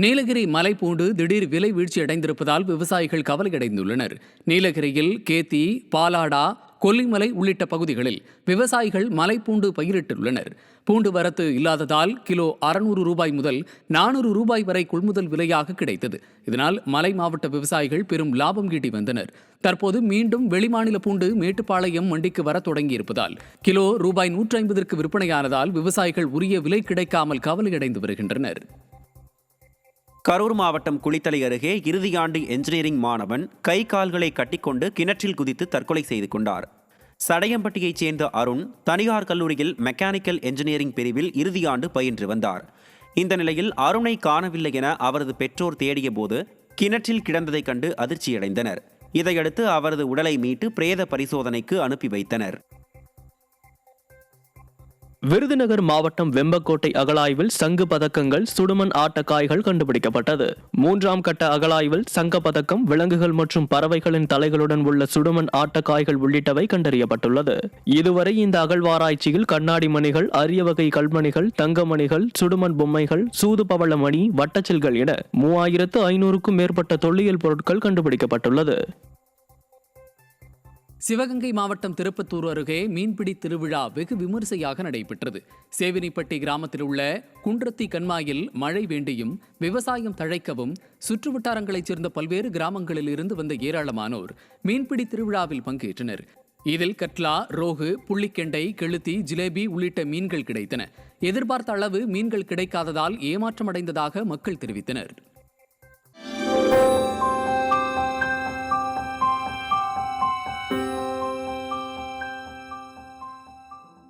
நீலகிரி மலைப்பூண்டு திடீர் விலை வீழ்ச்சி அடைந்திருப்பதால் விவசாயிகள் கவலையடைந்துள்ளனர். நீலகிரியில் கேத்தி, பாலாடா, கொல்லிமலை உள்ளிட்ட பகுதிகளில் விவசாயிகள் மலைப்பூண்டு பயிரிட்டுள்ளனர். பூண்டு வரத்து இல்லாததால் கிலோ 600 ரூபாய் முதல் 400 ரூபாய் வரை கொள்முதல் விலையாக கிடைத்தது. இதனால் மலை மாவட்ட விவசாயிகள் பெரும் லாபம் ஈட்டி வந்தனர். தற்போது மீண்டும் வெளிமாநில பூண்டு மேட்டுப்பாளையம் மண்டிக்கு வர தொடங்கியிருப்பதால் கிலோ ரூபாய் 150ற்கு விற்பனையானதால் விவசாயிகள் உரிய விலை கிடைக்காமல் கவலையடைந்து வருகின்றனர். கரூர் மாவட்டம் குளித்தலை அருகே இறுதியாண்டு என்ஜினியரிங் மாணவன் கை கால்களை கட்டிக்கொண்டு கிணற்றில் குதித்து தற்கொலை செய்து கொண்டார். சடையம்பட்டியைச் சேர்ந்த அருண் தனியார் கல்லூரியில் மெக்கானிக்கல் என்ஜினியரிங் பிரிவில் இறுதியாண்டு பயின்று வந்தார். இந்த நிலையில் அருணை காணவில்லை என அவரது பெற்றோர் தேடிய போது கிணற்றில் கிடந்ததைக் கண்டு அதிர்ச்சியடைந்தனர். இதையடுத்து அவரது உடலை மீட்டு பிரேத பரிசோதனைக்கு அனுப்பி வைத்தனர். விருதுநகர் மாவட்டம் வெம்பக்கோட்டை அகழாய்வில் சங்கு பதக்கங்கள், சுடுமண் ஆட்டக்காய்கள் கண்டுபிடிக்கப்பட்டது. 3ஆம் கட்ட அகழாய்வில் சங்க பதக்கம், விலங்குகள் மற்றும் பறவைகளின் தலைகளுடன் உள்ள சுடுமண் ஆட்டக்காய்கள் உள்ளிட்டவை கண்டறியப்பட்டுள்ளது. இதுவரை இந்த அகழ்வாராய்ச்சியில் கண்ணாடி மணிகள், அரிய வகை கல்மணிகள், தங்கமணிகள், சுடுமண் பொம்மைகள், சூது பவள மணி, வட்டச்சில்கள் என 3500க்கும் மேற்பட்ட தொல்லியல் பொருட்கள் கண்டுபிடிக்கப்பட்டுள்ளது. சிவகங்கை மாவட்டம் திருப்பத்தூர் அருகே மீன்பிடி திருவிழா வெகு விமரிசையாக நடைபெற்றது. சேவினிப்பட்டி கிராமத்தில் உள்ள குன்றத்தி கண்மாயில் மழை வேண்டியும் விவசாயம் தழைக்கவும் சுற்றுவட்டாரங்களைச் சேர்ந்த பல்வேறு கிராமங்களில் இருந்து வந்த ஏராளமானோர் மீன்பிடி திருவிழாவில் பங்கேற்றனர். இதில் கட்லா, ரோகு, புள்ளிக்கெண்டை, கெளுத்தி, ஜிலேபி உள்ளிட்ட மீன்கள் கிடைத்தன. எதிர்பார்த்த அளவு மீன்கள் கிடைக்காததால் ஏமாற்றமடைந்ததாக மக்கள் தெரிவித்தனர்.